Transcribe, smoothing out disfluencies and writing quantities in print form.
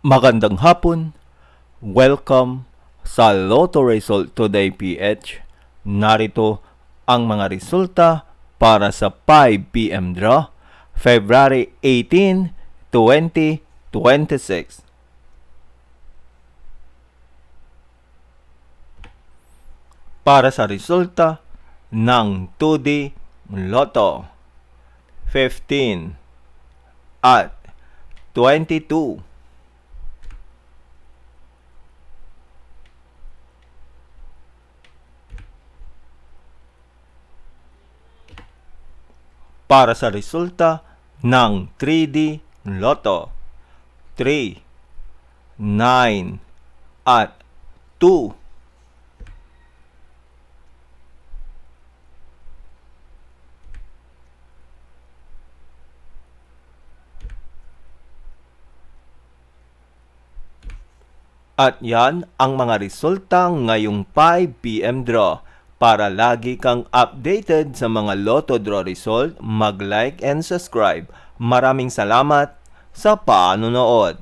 Magandang hapon. Welcome sa Lotto Result Today PH. Narito ang mga resulta para sa 5 PM draw, February 18, 2026. Para sa resulta ng 2D Lotto, 15 at 22. Para sa resulta ng 3D Lotto, 3, 9, at 2. At yan ang mga resulta ngayong 5 PM draw. Para lagi kang updated sa mga Lotto Draw result, mag-like and subscribe. Maraming salamat sa panonood.